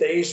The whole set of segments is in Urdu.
23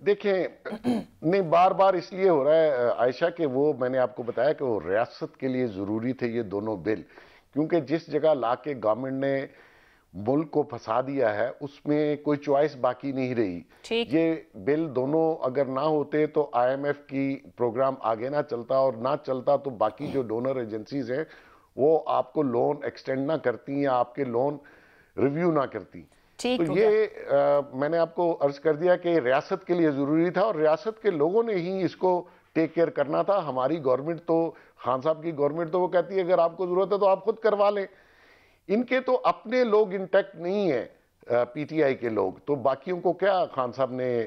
دیکھیں نہیں بار بار اس لیے ہو رہا ہے عائشہ کہ وہ میں نے آپ کو بتایا کہ وہ ریاست کے لیے ضروری تھے یہ دونوں بل، کیونکہ جس جگہ لا کے گورنمنٹ نے ملک کو پھنسا دیا ہے اس میں کوئی چوائس باقی نہیں رہی۔ یہ بل دونوں اگر نہ ہوتے تو آئی ایم ایف کی پروگرام آگے نہ چلتا، اور نہ چلتا تو باقی جو ڈونر ایجنسیز ہیں وہ آپ کو لون ایکسٹینڈ نہ کرتی یا آپ کے لون ریویو نہ کرتی۔ تو یہ میں نے آپ کو عرض کر دیا کہ ریاست کے لیے ضروری تھا، اور ریاست کے لوگوں نے ہی اس کو ٹیک کیئر کرنا تھا۔ ہماری گورنمنٹ تو، خان صاحب کی گورنمنٹ تو وہ کہتی ہے اگر آپ کو ضرورت ہے تو آپ خود کروا لیں۔ ان کے تو اپنے لوگ انٹیکٹ نہیں ہیں پی ٹی آئی کے لوگ، تو باقیوں کو کیا خان صاحب نے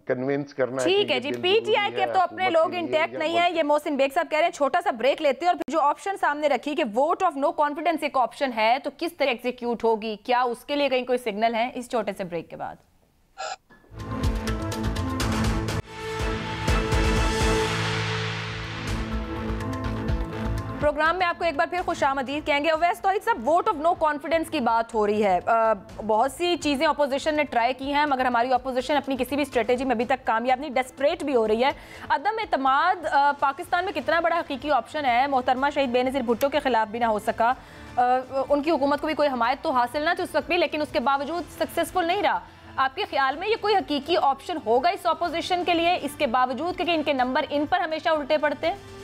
کنوینس کرنا ہے؟ ٹھیک ہے جی، پی ٹی آئی کے تو اپنے لوگ انٹیکٹ نہیں ہیں، یہ محسن بیگ صاحب کہہ رہے ہیں۔ چھوٹا سا بریک لیتے ہیں اور پھر جو آپشن سامنے رکھی کہ ووٹ آف نو کانفیڈنس ایک آپشن ہے، تو کس طرح ایگزیکیوٹ ہوگی، کیا اس کے لیے کہیں کوئی سگنل ہے؟ اس چھوٹے سے بریک کے بعد پروگرام میں آپ کو ایک بار پھر خوش آمدید کہیں گے۔ اویس توحید صاحب، ووٹ آف نو کانفیڈنس کی بات ہو رہی ہے، بہت سی چیزیں اپوزیشن نے ٹرائی کی ہیں مگر ہماری اپوزیشن اپنی کسی بھی اسٹریٹجی میں ابھی تک کامیاب نہیں، ڈیسپریٹ بھی ہو رہی ہے۔ عدم اعتماد پاکستان میں کتنا بڑا حقیقی آپشن ہے؟ محترمہ شہید بے نظیر بھٹو کے خلاف بھی نہ ہو سکا، ان کی حکومت کو بھی کوئی حمایت تو حاصل نہ تھی اس وقت بھی، لیکن اس کے باوجود سکسیسفل نہیں رہا۔ آپ کے خیال میں یہ کوئی حقیقی آپشن ہوگا اس اپوزیشن کے لیے، اس کے باوجود کہ ان کے نمبر ان پر ہمیشہ الٹے پڑتے ہیں؟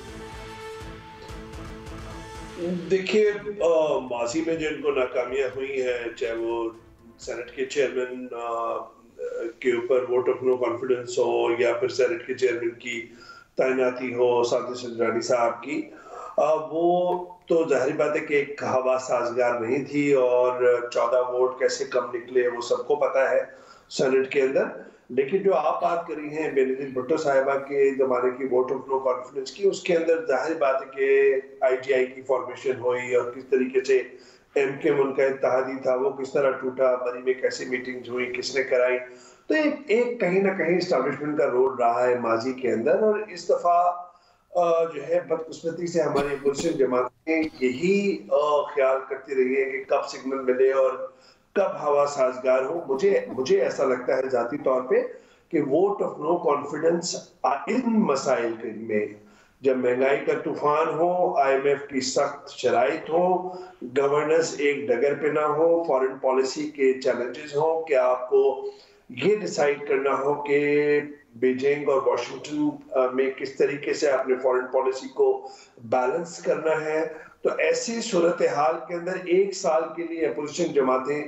دیکھیے، ماضی میں جو ان کو ناکامیاں ہوئی ہیں، چاہے وہ سینٹ کے چیئرمین کے اوپر ووٹ آف نو کانفیڈنس ہو یا پھر سینٹ کے چیئرمین کی تعیناتی ہو سعد سنجرانی صاحب کی، وہ تو ظاہری بات ہے کہ ایک ہوا سازگار نہیں تھی، اور 14 ووٹ کیسے کم نکلے وہ سب کو پتا ہے سینٹ کے اندر۔ لیکن جو آپ بات کری ہیں بے نظیر بھٹو صاحبہ کے زمانے کی ووٹ آف نو کانفیڈنس کی، اس کے اندر ظاہر بات ہے کہ آئی ٹی آئی کی فارمیشن ہوئی اور کس طریقے سے ایم کے ان کا اتحادی تھا وہ کس طرح ٹوٹا، بری میں کیسے میٹنگز ہوئی، کس نے کرائی، تو ایک کہیں نہ کہیں اسٹیبلشمنٹ کا رول رہا ہے ماضی کے اندر۔ اور اس دفعہ جو ہے بدقسمتی سے ہماری اپوزیشن جماعتیں یہی خیال کرتی رہی ہیں کہ کب سگنل ملے اور کب ہوا سازگار ہو۔ مجھے ایسا لگتا ہے ذاتی طور پہ کہ ووٹ آف نو کانفیڈنس ان مسائل میں، جب مہنگائی کا طوفان ہو، آئی ایم ایف کی سخت شرائط ہو، گورننس ایک ڈگر پہ نہ ہو، فارن پالیسی کے چیلنجز ہوں کہ آپ کو یہ ڈیسائیڈ کرنا ہو کہ بیجنگ اور واشنگٹن میں کس طریقے سے اپنے فارن پالیسی کو بیلنس کرنا ہے، تو ایسی صورتحال کے اندر ایک سال کے لیے اپوزیشن جماعتیں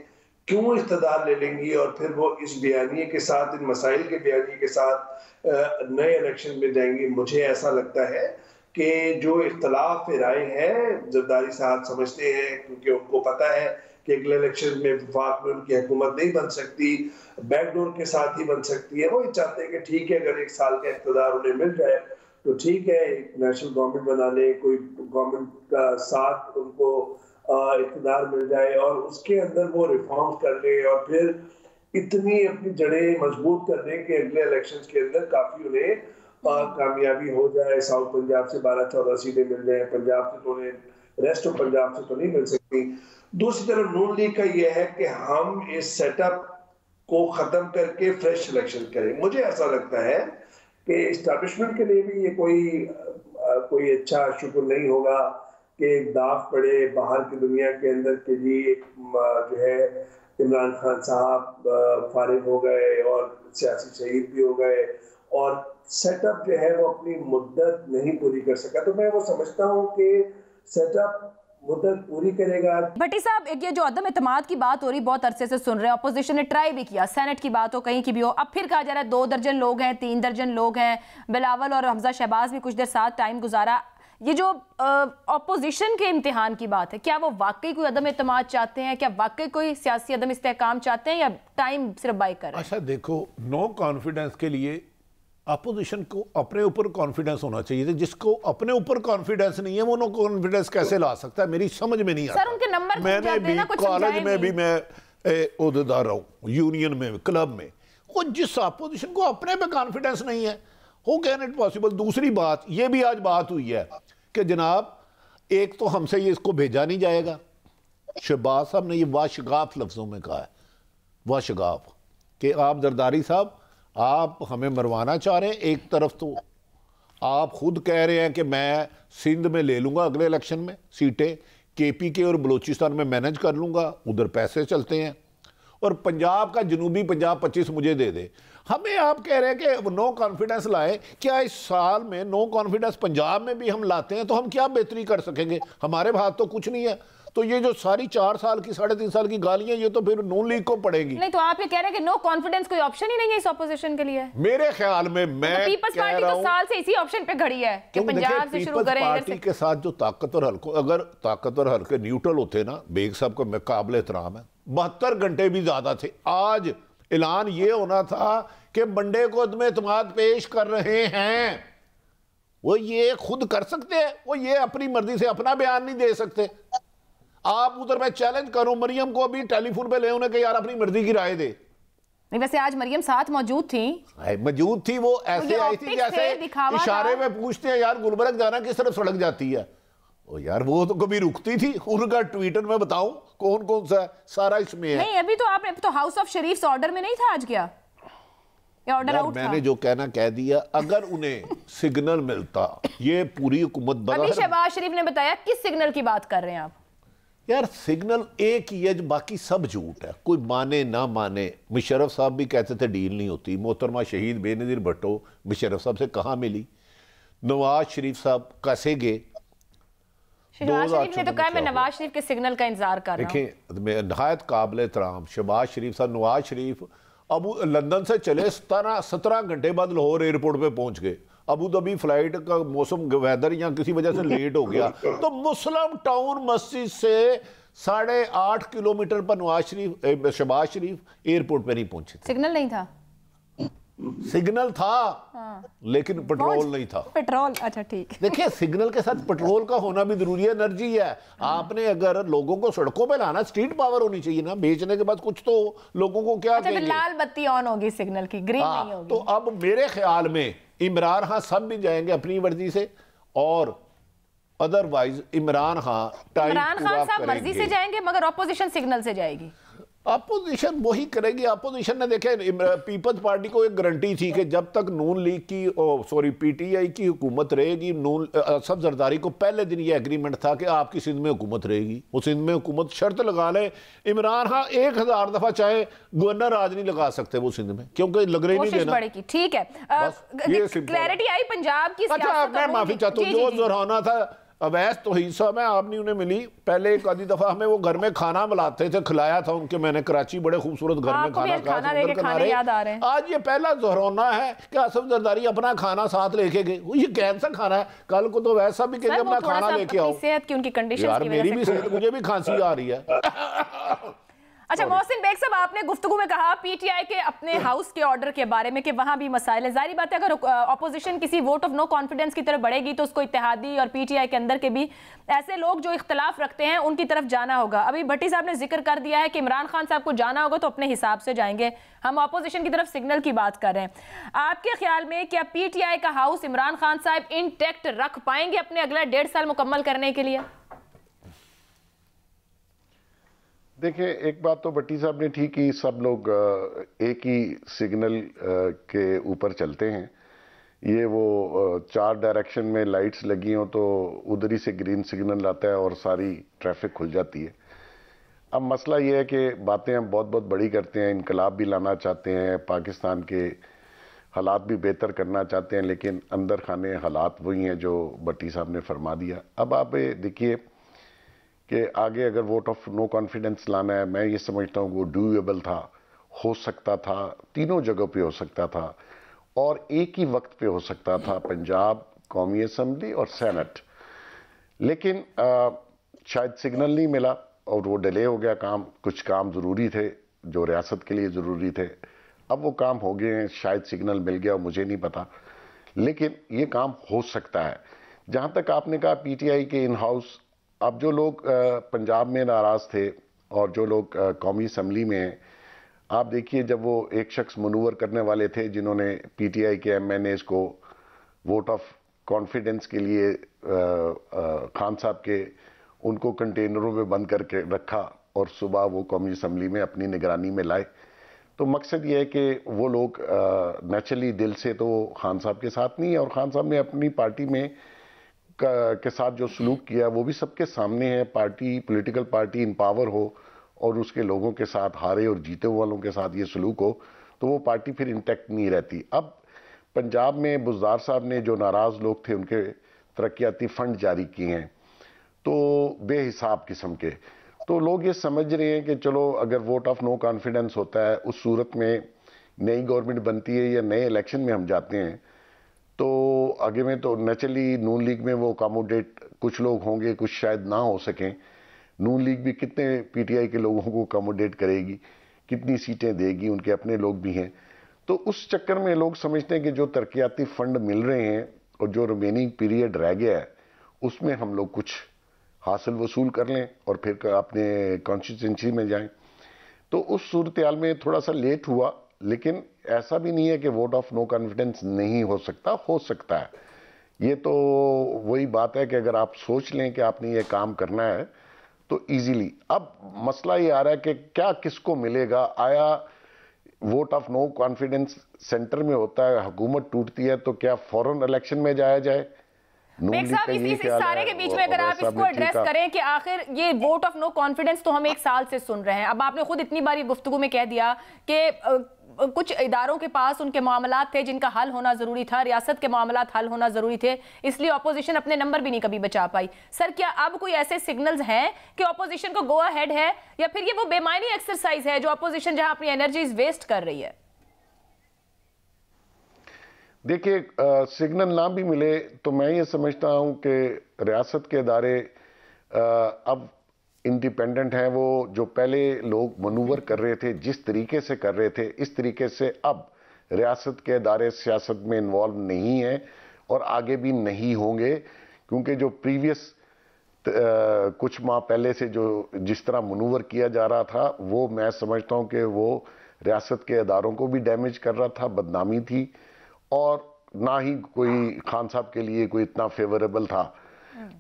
کیوں اقتدار لے لیں گی اور پھر وہ اس بیانیے کے ساتھ، ان مسائل کے بیانیے کے ساتھ نئے الیکشن میں جائیں گی۔ مجھے ایسا لگتا ہے کہ جو اختلاف رائے ہے، زرداری صاحب سمجھتے ہیں کیونکہ ان کو پتا ہے کہ اگلے الیکشن میں وفاق میں ان کی حکومت نہیں بن سکتی، بیک ڈور کے ساتھ ہی بن سکتی ہے۔ وہ یہ چاہتے ہیں کہ ٹھیک ہے اگر ایک سال کا اقتدار انہیں مل جائے تو ٹھیک ہے، ایک نیشنل گورنمنٹ بنا لے، کوئی گورنمنٹ کا ساتھ ان کو اقتدار مل جائے اور اس کے اندر وہ ریفارم کر لے اور پھر اتنی اپنی جڑیں مضبوط کر دیں کہ اگلے الیکشنز کے اندر کافی انہیں کامیابی ہو جائے۔ ساؤتھ پنجاب سے 12-14 سیٹیں مل جائیں، پنجاب سے تو انہیں، ریسٹ آف پنجاب سے تو نہیں مل سکتی۔ دوسری طرف نون لیگ کا یہ ہے کہ ہم اس سیٹ اپ کو ختم کر کے فریش الیکشن کریں۔ مجھے ایسا لگتا ہے کہ اسٹیبلشمنٹ کے لیے بھی یہ کوئی اچھا شکر نہیں ہوگا کہ ایک داغ پڑے باہر کی دنیا کے اندر کہ جی جو ہے عمران خان صاحب فارغ ہو گئے اور سیاسی شہید بھی ہو گئے اور سیٹ اپ جو ہے وہ اپنی مدت نہیں پوری کر سکا۔ تو میں وہ سمجھتا ہوں کہ سیٹ اپ مدت پوری کرے گا۔ بھٹی صاحب، یہ جو عدم اعتماد کی بات ہو رہی، بہت عرصے سے سن رہے ہیں، اپوزیشن نے ٹرائی بھی کیا، سینٹ کی بات ہو کہیں کی بھی ہو، اب پھر کہا جا رہا ہے 2 درجن لوگ ہیں، 3 درجن لوگ ہیں، بلاول اور حمزہ شہباز بھی کچھ دیر ساتھ ٹائم گزارا۔ یہ جو اپوزیشن کے امتحان کی بات ہے، کیا وہ واقعی کوئی عدم اعتماد چاہتے ہیں؟ کیا واقعی کوئی سیاسی عدم استحکام چاہتے ہیں یا ٹائم صرف بائی کر رہے ہیں؟ اچھا دیکھو، نو کانفیڈنس کے لیے اپوزیشن کو اپنے اوپر کانفیڈنس ہونا چاہیے تھا۔ جس کو اپنے اوپر کانفیڈنس نہیں ہے وہ نو کانفیڈنس کیسے لا سکتا ہے؟ میری سمجھ میں نہیں آتا۔ سر ان کے نمبر میں نے بھی کالج میں بھی میں عہدیدار رہا ہوں، یونین میں، کلب میں، وہ جس اپوزیشن کو اپنے پہ کانفیڈنس نہیں ہے، ہو کین اٹ پاسبل؟ دوسری بات یہ بھی آج بات ہوئی ہے کہ جناب ایک تو ہم سے یہ اس کو بھیجا نہیں جائے گا، شہباز صاحب نے یہ واشگاف لفظوں میں کہا ہے، واشگاف، کہ آپ زرداری صاحب آپ ہمیں مروانا چاہ رہے ہیں. ایک طرف تو آپ خود کہہ رہے ہیں کہ میں سندھ میں لے لوں گا اگلے الیکشن میں سیٹیں, کے پی کے اور بلوچستان میں مینج کر لوں گا, ادھر پیسے چلتے ہیں, اور پنجاب کا جنوبی پنجاب 25 مجھے دے دے. ہمیں آپ کہہ رہے ہیں کہ نو کانفیڈنس لائے. کیا اس سال میں نو کانفیڈنس پنجاب میں بھی ہم لاتے ہیں تو ہم کیا بہتری کر سکیں گے؟ ہمارے ہاتھ تو کچھ نہیں ہے. تو یہ جو ساری 4 سال کی 3.5 سال کی گالیاں, یہ تو پھر نون لیگ کو پڑے گی. نہیں تو آپ یہ کہہ رہے ہیں کہ نو کانفیڈنس کوئی آپشن ہی نہیں ہے اس اپوزیشن کے لیے؟ میرے خیال میں پیپلز پارٹی تو سال سے اسی آپشن پہ کھڑی ہے کہ پنجاب سے شروع کریں. پارٹی کے ساتھ جو طاقتور حلقوں, اگر طاقتور حلقے نیوٹرل ہوتے نا, بیگ صاحب کو قابل احترام ہے, 72 گھنٹے بھی زیادہ تھے. آج اعلان یہ ہونا تھا کہ منڈے کو عدم اعتماد پیش کر رہے ہیں. وہ یہ خود کر سکتے ہیں, وہ یہ اپنی مرضی سے اپنا بیان نہیں دے سکتے. آپ ادھر میں چیلنج کروں مریم کو ابھی ٹیلی فون پہ لے انہیں کہ یار اپنی مرضی کی رائے دے. نہیں ویسے آج مریم ساتھ موجود تھی, وہ ایسے آئی تھی جیسے اشارے میں پوچھتے ہیں یار گلبرگ جانا کس طرف سڑک جاتی ہے. یار وہ تو کبھی رکتی تھی. ان کا ٹویٹر میں بتاؤں کون کون سا سارا اس میں ہے. نہیں ابھی تو آپ نے تو ہاؤس آف شریفز آرڈر میں نہیں تھا آج, کیا آرڈر آؤٹ تھا؟ میں نے جو کہنا کہہ دیا. اگر انہیں سگنل ملتا, یہ پوری حکومت ابھی شہباز شریف نے بتایا کس سگنل کی بات کر رہے ہیں آپ؟ یار سگنل ایک ہی ہے, باقی سب جھوٹ ہے, کوئی مانے نہ مانے. مشرف صاحب بھی کہتے تھے ڈیل نہیں ہوتی. محترمہ شہید بے نظیر بھٹو مشرف صاحب سے کہاں ملی؟ نواز شریف صاحب کیسے گئے؟ شہباز شریف نے تو کہا میں نواز شریف کے سگنل کا انتظار کر رہا ہوں. دیکھیں نہایت قابل احترام شہباز شریف صاحب. نواز شریف اب لندن سے چلے 17 گھنٹے بعد لاہور ایئرپورٹ پہ پہنچ گئے. ابو دھابی فلائٹ کا موسم ویدر یا کسی وجہ سے لیٹ ہو گیا تو مسلم ٹاؤن مسجد سے 8.5 کلومیٹر پر شہباز شریف ایئرپورٹ پہ نہیں پہنچے. سگنل نہیں تھا؟ سگنل تھا لیکن پٹرول نہیں تھا. پٹرول, اچھا ٹھیک. دیکھیں سگنل کے ساتھ پٹرول کا ہونا بھی ضروری ہے, انرجی ہے. آپ نے اگر لوگوں کو سڑکوں پہ لانا, اسٹریٹ پاور ہونی چاہیے نا, بیچنے کے بعد کچھ تو لوگوں کو کیا کہیں گے. لال بتی آن ہوگی سگنل کی, گرین نہیں ہوگی. تو اب میرے خیال میں عمران خان سب بھی جائیں گے اپنی مرضی سے, اور ادروائز عمران خان صاحب مرضی سے جائیں گے مگر اپوزیشن سگنل سے جائے گی. اپوزیشن وہی کرے گی. اپوزیشن نے دیکھیں پیپلز پارٹی کو ایک گارنٹی تھی کہ جب تک نون لیگ کی پی ٹی آئی کی حکومت رہے گی, اسد زرداری کو پہلے دن یہ ایگریمنٹ تھا کہ آپ کی سندھ میں حکومت رہے گی. وہ سندھ میں حکومت شرط لگا لے, عمران خان 1000 دفعہ چاہے گورنر آج نہیں لگا سکتے وہ سندھ میں, کیونکہ لگ رہی نہیں دینا. ٹھیک ہے, کلیئرٹی آئی پنجاب کی سیاست. اچھا میں معافی چاہتا ہوں, جو زہرانا تھا اویس توحید صاحب ہیں, آپ نے انہیں ملی پہلے ایک آدھی دفعہ, ہمیں وہ گھر میں کھانا ملاتے تھے, کھلایا تھا ان کے, میں نے کراچی بڑے خوبصورت گھر میں کھانا کھایا. آج یہ پہلا زہرانا ہے کہ اسد زرداری اپنا کھانا ساتھ لے کے گئے. یہ کون سا کھانا ہے؟ کل کو تو ویسا بھی کہ اپنا کھانا لے کے آؤ. صحت کی ان کی کنڈیشنز کی وجہ سے میری بھی صحت, مجھے بھی کھانسی آ رہی ہے. اچھا محسن بیگ صاحب, آپ نے گفتگو میں کہا پی ٹی آئی کے اپنے ہاؤس کے آرڈر کے بارے میں کہ وہاں بھی مسائل ہیں. ظاہری بات ہے اگر اپوزیشن کسی ووٹ آف نو کانفیڈنس کی طرف بڑھے گی تو اس کو اتحادی اور پی ٹی آئی کے اندر کے بھی ایسے لوگ جو اختلاف رکھتے ہیں ان کی طرف جانا ہوگا. ابھی بھٹی صاحب نے ذکر کر دیا ہے کہ عمران خان صاحب کو جانا ہوگا تو اپنے حساب سے جائیں گے. ہم اپوزیشن کی طرف سگنل کی بات کر رہے ہیں. آپ کے خیال میں کیا پی ٹی آئی کا ہاؤس عمران خان صاحب انٹیکٹ رکھ پائیں گے اپنے اگلا 1.5 سال مکمل کرنے کے لیے؟ دیکھیں ایک بات تو بھٹی صاحب نے ٹھیک کی, سب لوگ ایک ہی سگنل کے اوپر چلتے ہیں. یہ وہ 4 ڈائریکشن میں لائٹس لگی ہوں تو ادھر ہی سے گرین سگنل آتا ہے اور ساری ٹریفک کھل جاتی ہے. اب مسئلہ یہ ہے کہ باتیں ہم بہت بہت بڑی کرتے ہیں, انقلاب بھی لانا چاہتے ہیں, پاکستان کے حالات بھی بہتر کرنا چاہتے ہیں, لیکن اندر خانے حالات وہی ہیں جو بھٹی صاحب نے فرما دیا. اب آپ دیکھیے کہ آگے اگر ووٹ آف نو کانفیڈنس لانا ہے, میں یہ سمجھتا ہوں وہ ڈویبل تھا, ہو سکتا تھا, تینوں جگہوں پہ ہو سکتا تھا اور ایک ہی وقت پہ ہو سکتا تھا, پنجاب, قومی اسمبلی اور سینٹ. لیکن شاید سگنل نہیں ملا اور وہ ڈیلے ہو گیا کام. کچھ کام ضروری تھے جو ریاست کے لیے ضروری تھے, اب وہ کام ہو گئے ہیں. شاید سگنل مل گیا, مجھے نہیں پتا, لیکن یہ کام ہو سکتا ہے. جہاں تک آپ نے کہا پی ٹی آئی کے ان ہاؤس, اب جو لوگ پنجاب میں ناراض تھے اور جو لوگ قومی اسمبلی میں ہیں, آپ دیکھیے جب وہ ایک شخص منور کرنے والے تھے جنہوں نے پی ٹی آئی کے ایم این ایز کو ووٹ آف کانفیڈنس کے لیے خان صاحب کے, ان کو کنٹینروں میں بند کر کے رکھا اور صبح وہ قومی اسمبلی میں اپنی نگرانی میں لائے, تو مقصد یہ ہے کہ وہ لوگ نیچرلی دل سے تو خان صاحب کے ساتھ نہیں ہے، اور خان صاحب نے اپنی پارٹی میں کے ساتھ جو سلوک کیا وہ بھی سب کے سامنے ہے. پارٹی پولیٹیکل پارٹی ان پاور ہو اور اس کے لوگوں کے ساتھ، ہارے اور جیتے والوں کے ساتھ یہ سلوک ہو تو وہ پارٹی پھر انٹیکٹ نہیں رہتی. اب پنجاب میں بزدار صاحب نے جو ناراض لوگ تھے ان کے ترقیاتی فنڈ جاری کیے ہیں تو بے حساب قسم کے، تو لوگ یہ سمجھ رہے ہیں کہ چلو اگر ووٹ آف نو کانفیڈنس ہوتا ہے اس صورت میں نئی گورنمنٹ بنتی ہے یا نئے الیکشن میں ہم جاتے ہیں تو آگے میں تو نیچرلی نون لیگ میں وہ اکاموڈیٹ کچھ لوگ ہوں گے، کچھ شاید نہ ہو سکیں. نون لیگ بھی کتنے پی ٹی آئی کے لوگوں کو اکاموڈیٹ کرے گی، کتنی سیٹیں دے گی، ان کے اپنے لوگ بھی ہیں. تو اس چکر میں لوگ سمجھتے ہیں کہ جو ترقیاتی فنڈ مل رہے ہیں اور جو ریمیننگ پیریڈ رہ گیا ہے اس میں ہم لوگ کچھ حاصل وصول کر لیں اور پھر اپنے کانسٹیٹوئنسی میں جائیں. تو اس صورتحال میں تھوڑا سا لیٹ ہوا، لیکن ایسا بھی نہیں ہے کہ ووٹ آف نو کانفیڈنس نہیں ہو سکتا، ہو سکتا ہے. یہ تو وہی بات ہے کہ اگر آپ سوچ لیں کہ آپ نے یہ کام کرنا ہے تو ایزیلی. اب مسئلہ یہ آ رہا ہے کہ کیا کس کو ملے گا. آیا vote of no confidence centre میں ہوتا ہے، حکومت ٹوٹتی ہے تو کیا فوراً الیکشن میں جایا جائے؟ بیگ صاحب اس سارے کے بیچ میں اگر آپ اس کو ایڈریس کریں کہ آخر یہ ووٹ آف نو کانفیڈنس تو ہم ایک سال سے سن رہے ہیں. اب آپ نے خود اتنی باری گفتگو میں کہہ دیا کہ کچھ اداروں کے پاس ان کے معاملات تھے جن کا حل ہونا ضروری تھا، ریاست کے معاملات حل ہونا ضروری تھے، اس لیے اپوزیشن اپنے نمبر بھی نہیں کبھی بچا پائی. سر کیا اب کوئی ایسے سگنلز ہیں کہ اپوزیشن کو گو اہیڈ ہے یا پھر یہ وہ بے معنی ایکسرسائز ہے جو اپوزیشن جہاں اپنی انرجیز ویسٹ کر رہی ہے؟ دیکھیے سگنل نہ بھی ملے تو میں یہ سمجھتا ہوں کہ ریاست کے ادارے اب انڈیپینڈنٹ ہیں. وہ جو پہلے لوگ منور کر رہے تھے، جس طریقے سے کر رہے تھے، اس طریقے سے اب ریاست کے ادارے سیاست میں انوالو نہیں ہیں اور آگے بھی نہیں ہوں گے، کیونکہ جو پریویس کچھ ماہ پہلے سے جو جس طرح منور کیا جا رہا تھا وہ میں سمجھتا ہوں کہ وہ ریاست کے اداروں کو بھی ڈیمیج کر رہا تھا، بدنامی تھی، اور نہ ہی کوئی خان صاحب کے لیے کوئی اتنا فیوریبل تھا.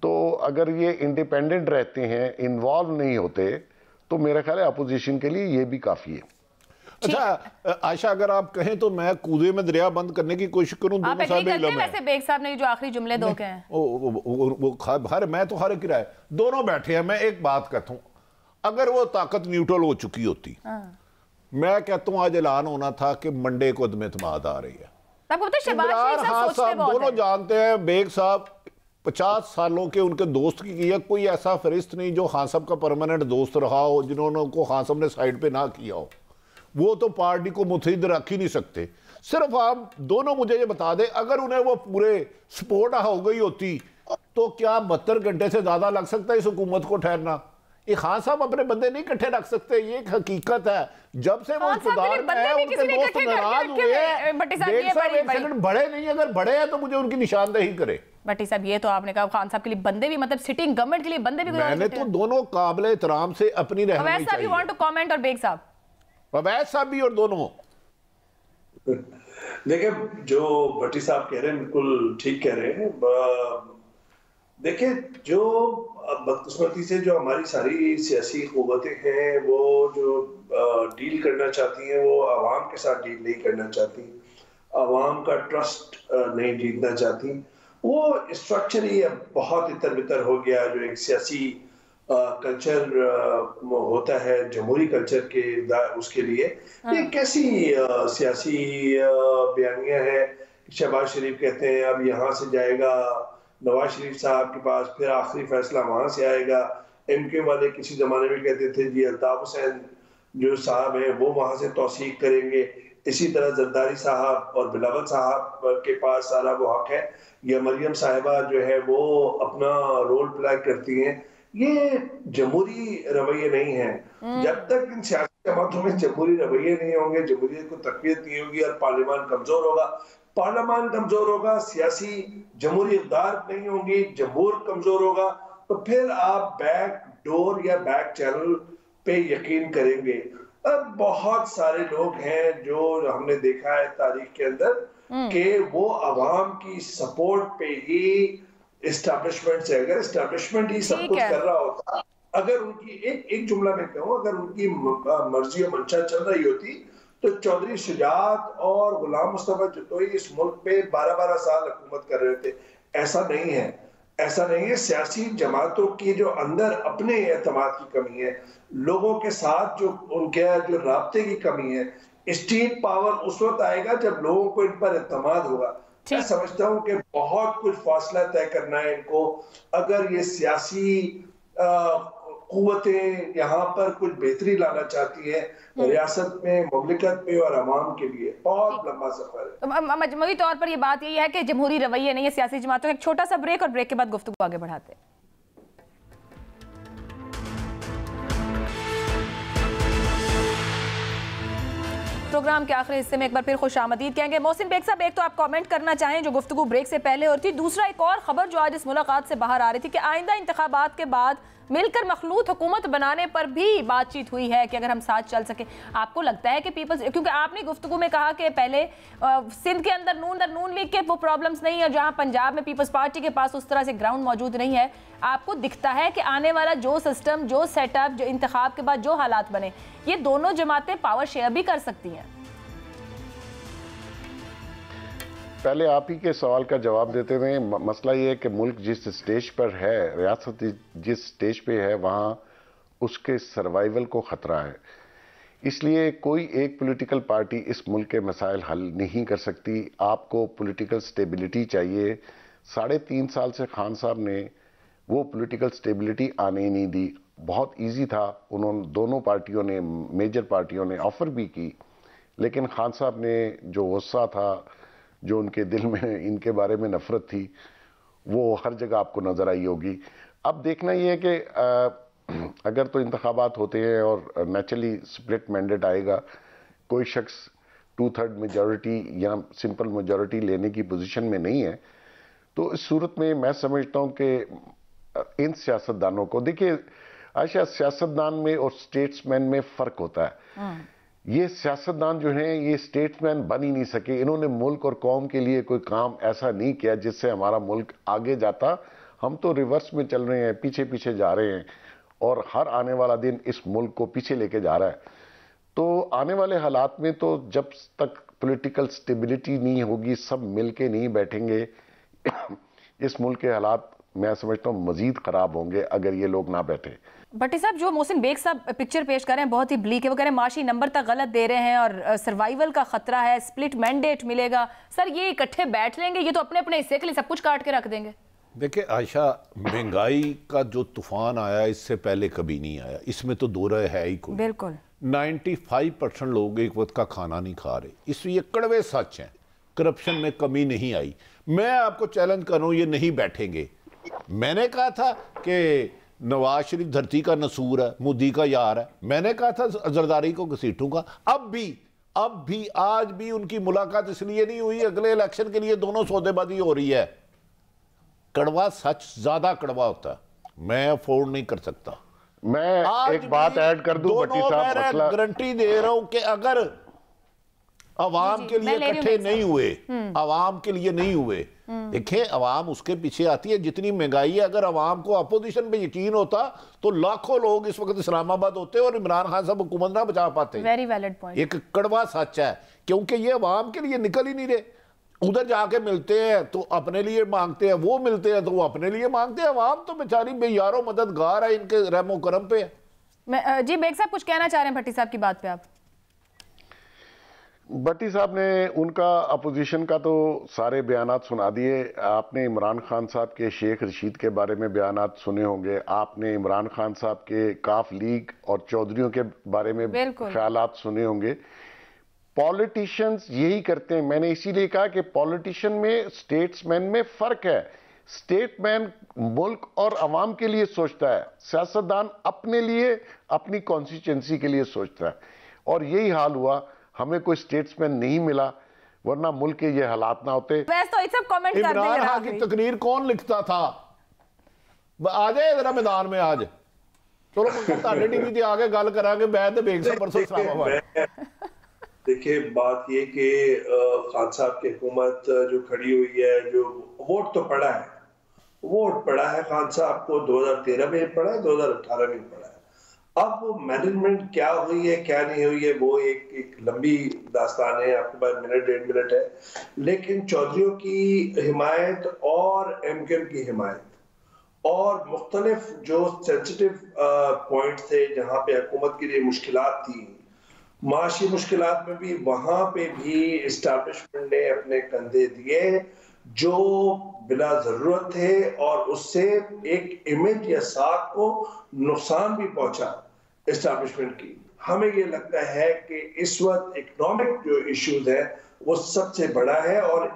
تو اگر یہ انڈیپینڈنٹ رہتے ہیں، انوالو نہیں ہوتے، تو میرا خیال ہے اپوزیشن کے لیے یہ بھی کافی ہے. اچھا عائشہ اگر آپ کہیں تو میں کودے میں دریا بند کرنے کی کوشش کروں. آپ ایگری کرتے ہیں ویسے بیگ صاحب نے جو آخری جملے دو کہے ہیں؟ میں تو ہر کرائے دونوں بیٹھے ہیں. میں ایک بات کہتا ہوں، اگر وہ طاقت نیوٹرل ہو چکی ہوتی، میں کہتا ہوں آج اعلان ہونا تھا کہ منڈے کو عدم اعتماد آ رہی ہے. عمران خان صاحب دونوں جانتے ہیں، بیگ صاحب 50 سالوں کے ان کے دوست کی کیا، کوئی ایسا فرشت نہیں جو خان صاحب کا پرماننٹ دوست رہا ہو جنہوں نے کو خان صاحب نے سائیڈ پہ نہ کیا ہو. وہ تو پارٹی کو متحد رکھ ہی نہیں سکتے. صرف آپ دونوں مجھے یہ بتا دیں اگر انہیں وہ پورے سپورٹ ہو گئی ہوتی تو کیا 72 گھنٹے سے زیادہ لگ سکتا ہے اس حکومت کو ٹھہرنا؟ یہ خان صاحب اپنے بندے نہیں کٹھے رکھ سکتے، یہ ایک حقیقت ہے. جب سے وہ اقتدار میں ہیں ان کے دوست ناراض ہوئے ہیں. بیگ صاحب ایک سیکنڈ بڑے نہیں، اگر بڑے ہیں تو مجھے ان کی نشاندہی کرے. بٹی صاحب یہ تو آپ نے کہا خان صاحب کے لیے بندے بھی، مطلب سٹنگ گورنمنٹ کے لیے بندے بھی. میں نے تو دونوں قابل احترام سے اپنی رہنمائی اویس صاحب یو وانٹ ٹو کامنٹ، اور بیگ صاحب؟ اویس صاحب بھی اور دونوں. دیکھیں جو بٹی صاحب کہہ رہے ہیں بالکل ٹھیک کہہ رہے ہیں. دیکھیں جو بدقسمتی سے جو ہماری ساری سیاسی قوتیں ہیں وہ جو ڈیل کرنا چاہتی ہیں وہ عوام کے ساتھ ڈیل نہیں کرنا چاہتی، عوام کا ٹرسٹ نہیں جیتنا چاہتی. وہ اسٹرکچر ہی بہت اتر بتر ہو گیا. جو ایک سیاسی کلچر ہوتا ہے جمہوری کلچر کے اس کے لیے یہ کیسی سیاسی بیانیاں ہیں. شہباز شریف کہتے ہیں اب یہاں سے جائے گا نواز شریف صاحب کے پاس، پھر آخری فیصلہ وہاں سے آئے گا. ایم کیو والے کسی زمانے میں کہتے تھے جی الطاف حسین جو صاحب ہیں وہ وہاں سے توثیق کریں گے. اسی طرح زرداری صاحب اور بلاول صاحب کے پاس سارا وہ حق ہے، یا مریم صاحبہ جو ہے وہ اپنا رول پلے کرتی ہیں. یہ جمہوری رویے نہیں ہیں. جب تک ان سیاسی جماعتوں میں جمہوری رویے نہیں ہوں گے، جمہوریت کو تقویت نہیں ہوگی اور پارلیمان کمزور ہوگا، پارلیمان کمزور ہوگا، سیاسی جمہوری اقدار نہیں ہوں گی، جمہور کمزور ہوگا، تو پھر آپ بیک ڈور یا بیک چینل پہ یقین کریں گے. اب بہت سارے لوگ ہیں جو ہم نے دیکھا ہے تاریخ کے اندر کہ وہ عوام کی سپورٹ پہ ہی اسٹیبلشمنٹ سے، اگر اسٹیبلشمنٹ ہی سب کچھ کر رہا ہوتا، اگر ان کی ایک جملہ میں کہوں، اگر ان کی مرضی و منشا چل رہی ہوتی تو چودھری شجاعت اور غلام مصطفیٰ جتوئی اس ملک پہ 12 سال حکومت کر رہے تھے. ایسا نہیں ہے، ایسا نہیں ہے. سیاسی جماعتوں کی جو اندر اپنے اعتماد کی کمی ہے، لوگوں کے ساتھ جو ان کے جو رابطے کی کمی ہے. اسٹیٹ پاور اس وقت آئے گا جب لوگوں کو ان پر اعتماد ہوگا. میں سمجھتا ہوں کہ بہت کچھ فاصلہ طے کرنا ہے ان کو اگر یہ سیاسی قوتیں یہاں پر کچھ بہتری لانا چاہتی ہیں ریاست میں، مملکت میں اور عوام کے لیے. بہت لمبا سفر ہے. مجموعی طور پر یہ بات یہی ہے کہ جمہوری رویے نہیں ہے سیاسی جماعتوں. ایک چھوٹا سا بریک اور بریک کے بعد گفتگو آگے بڑھاتے ہیں. پروگرام کے آخری حصے میں ایک بار پھر خوش آمدید کہیں گے. محسن بیگ صاحب، ایک تو آپ کامنٹ کرنا چاہیں جو گفتگو بریک سے پہلے ہوئی تھی، دوسرا ایک اور خبر جو آج اس ملاقات سے باہر آ رہی تھی کہ آئندہ انتخابات کے بعد مل کر مخلوط حکومت بنانے پر بھی بات چیت ہوئی ہے کہ اگر ہم ساتھ چل سکیں. آپ کو لگتا ہے کہ پیپلز، کیونکہ آپ نے گفتگو میں کہا کہ پہلے سندھ کے اندر نون لیگ کے وہ پرابلمز نہیں ہیں، جہاں پنجاب میں پیپلز پارٹی کے پاس اس طرح سے گراؤنڈ موجود نہیں ہے. آپ کو دکھتا ہے کہ آنے والا جو سسٹم، جو سیٹ اپ، جو انتخاب کے بعد جو حالات بنے، یہ دونوں جماعتیں پاور شیئر بھی کر سکتی ہیں؟ پہلے آپ ہی کے سوال کا جواب دیتے ہوئے مسئلہ یہ ہے کہ ملک جس سٹیج پر ہے، ریاست جس سٹیج پہ ہے، وہاں اس کے سروائیول کو خطرہ ہے. اس لیے کوئی ایک پولیٹیکل پارٹی اس ملک کے مسائل حل نہیں کر سکتی. آپ کو پولیٹیکل سٹیبلٹی چاہیے. 3.5 سال سے خان صاحب نے وہ پولیٹیکل سٹیبلٹی آنے ہی نہیں دی. بہت ایزی تھا، دونوں پارٹیوں نے، میجر پارٹیوں نے آفر بھی کی، لیکن خان صاحب نے جو غصہ تھا، جو ان کے دل میں ان کے بارے میں نفرت تھی، وہ ہر جگہ آپ کو نظر آئی ہوگی. اب دیکھنا یہ ہے کہ اگر تو انتخابات ہوتے ہیں اور نیچرلی سپلٹ مینڈیٹ آئے گا، کوئی شخص 2/3 میجورٹی یا سمپل میجورٹی لینے کی پوزیشن میں نہیں ہے، تو اس صورت میں میں سمجھتا ہوں کہ ان سیاستدانوں کو، دیکھیے عائشہ، سیاستدان میں اور سٹیٹس مین میں فرق ہوتا ہے. یہ سیاستدان جو ہیں یہ سٹیٹس مین بن ہی نہیں سکے. انہوں نے ملک اور قوم کے لیے کوئی کام ایسا نہیں کیا جس سے ہمارا ملک آگے جاتا. ہم تو ریورس میں چل رہے ہیں، پیچھے جا رہے ہیں، اور ہر آنے والا دن اس ملک کو پیچھے لے کے جا رہا ہے. تو آنے والے حالات میں تو جب تک پولیٹیکل سٹیبلٹی نہیں ہوگی، سب مل کے نہیں بیٹھیں گے، اس ملک کے حالات میں سمجھتا ہوں مزید خراب ہوں گے اگر یہ لوگ نہ بیٹھے. بھٹی صاحب، جو محسن بیگ صاحب پکچر پیش کر رہے ہیں بہت ہی بلیک ہے. وہ کہہ رہے ہیں معاشی نمبر تک غلط دے رہے ہیں اور سروائیول کا خطرہ ہے، سپلٹ مینڈیٹ ملے گا. سر یہ اکٹھے بیٹھ لیں گے؟ یہ تو اپنے اپنے حصے کے لیے سب کچھ کاٹ کے رکھ دیں گے. دیکھیں عائشہ، مہنگائی کا جو طوفان آیا اس سے پہلے کبھی نہیں آیا. اس میں تو دو رائے ہے ہی کوئی. بالکل 95% لوگ ایک وقت کا کھانا نہیں کھا رہے. اس لیے کڑوے سچ ہیں، کرپشن میں کمی نہیں آئی. میں آپ کو چیلنج کر رہا ہوں، یہ نہیں بیٹھیں گے. میں نے کہا تھا کہ نواز شریف دھرتی کا نسور ہے، مودی کا یار ہے. میں نے کہا تھا زرداری کو گھسیٹوں گا. اب بھی آج بھی ان کی ملاقات اس لیے نہیں ہوئی، اگلے الیکشن کے لیے دونوں سودے بازی ہو رہی ہے. کڑوا سچ زیادہ کڑوا ہوتا ہے، میں افورڈ نہیں کر سکتا. میں ایک بات ایڈ کر دوں بٹی صاحب، مسئلہ گارنٹی دے رہا ہوں کہ اگر عوام کے لیے اکٹھے نہیں ہوئے، عوام کے لیے نہیں ہوئے، دیکھیں عوام اس کے پیچھے آتی ہے. جتنی مہنگائی ہے، اگر عوام کو اپوزیشن پہ یقین ہوتا تو لاکھوں لوگ اس وقت اسلام آباد ہوتے اور عمران خان صاحب حکومت نہ بچا پاتے. Very valid point. ایک کڑوا سچ ہے، کیونکہ یہ عوام کے لیے نکل ہی نہیں رہے. ادھر جا کے ملتے ہیں تو اپنے لیے مانگتے ہیں، وہ ملتے ہیں تو وہ اپنے لیے مانگتے ہیں. عوام تو بیچاری بے یارو مددگار ہے، ان کے رحم و کرم پہ ہے. جی بیگ صاحب کچھ کہنا چاہ رہے ہیں بھٹی صاحب کی بات پہ؟ آپ بٹی صاحب نے ان کا اپوزیشن کا تو سارے بیانات سنا دیے. آپ نے عمران خان صاحب کے شیخ رشید کے بارے میں بیانات سنے ہوں گے. آپ نے عمران خان صاحب کے کاف لیگ اور چودھریوں کے بارے میں خیالات سنے ہوں گے. پولیٹیشنز یہی کرتے ہیں. میں نے اسی لیے کہا کہ پولیٹیشن میں سٹیٹس مین میں فرق ہے. سٹیٹ مین ملک اور عوام کے لیے سوچتا ہے، سیاستدان اپنے لیے، اپنی کانسٹیچوئنسی کے لیے سوچتا ہے. اور یہی حال ہوا، ہمیں کوئی سٹیٹس مین نہیں ملا، ورنہ ملک کے یہ حالات نہ ہوتے. عمران خان کی تقریر کون لکھتا تھا؟ آ جائے ذرا میدان میں آج. چلو تاڑے ٹی وی تے آگے گل کرا گے. بیعت بیگ صاحب پرسوں اسلام آباد. دیکھیں بات یہ کہ خان صاحب کی حکومت جو کھڑی ہوئی ہے، جو ووٹ تو پڑا ہے، ووٹ پڑا ہے خان صاحب کو 2013 میں پڑا ہے، 2018 میں پڑا ہے. اب مینجمنٹ کیا ہوئی ہے کیا نہیں ہوئی ہے وہ ایک لمبی داستان ہے، آپ کے پاس منٹ 1.5 منٹ ہے، لیکن چودھریوں کی حمایت اور ایم کیو ایم کی حمایت اور مختلف جو سینسٹیو پوائنٹ تھے جہاں پہ حکومت کے لیے مشکلات تھی، معاشی مشکلات میں بھی، وہاں پہ بھی اسٹیبلشمنٹ نے اپنے کندھے دیے جو بلا ضرورت تھے، اور اس سے ایک امیج یا ساکھ کو نقصان بھی پہنچا اسٹیبلشمنٹ کی۔ ہمیں یہ لگتا ہے کہ اس وقت اکنامک جو ایشوز ہے وہ سب سے بڑا ہے، اور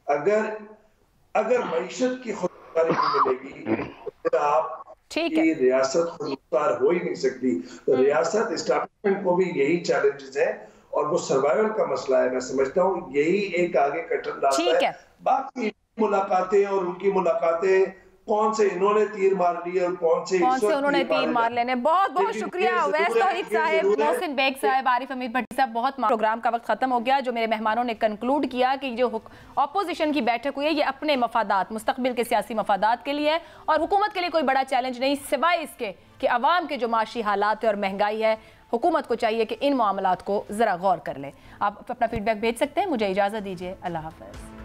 اگر معیشت کی خودکاری ملے گی تو آپ کی ریاست خودکار ہو ہی نہیں سکتی۔ ریاست اسٹیبلشمنٹ کو بھی یہی چیلنجز ہیں، اور وہ سروائیول کا مسئلہ ہے۔ میں سمجھتا ہوں یہی ایک آگے کٹن راستہ ہے۔ باقی ملاقاتیں اور ان کی ملاقاتیں کون سے انہوں نے تیر مار لیے اور کون سے انہوں نے تیر مار لینے۔ بہت بہت شکریہ اویس توحید صاحب، محسن بیگ صاحب، عارف حمید بھٹی صاحب۔ بہت پروگرام کا وقت ختم ہو گیا۔ جو میرے مہمانوں نے کنکلوڈ کیا کہ جو اپوزیشن کی بیٹھک ہوئی ہے یہ اپنے مفادات، مستقبل کے سیاسی مفادات کے لیے ہے، اور حکومت کے لیے کوئی بڑا چیلنج نہیں، سوائے اس کے کہ عوام کے جو معاشی حالات اور مہنگائی ہے، حکومت کو چاہیے کہ ان معاملات کو ذرا غور کر لے۔ آپ اپنا فیڈ بیک بھیج سکتے ہیں۔ مجھے اجازت دیجیے، اللہ حافظ۔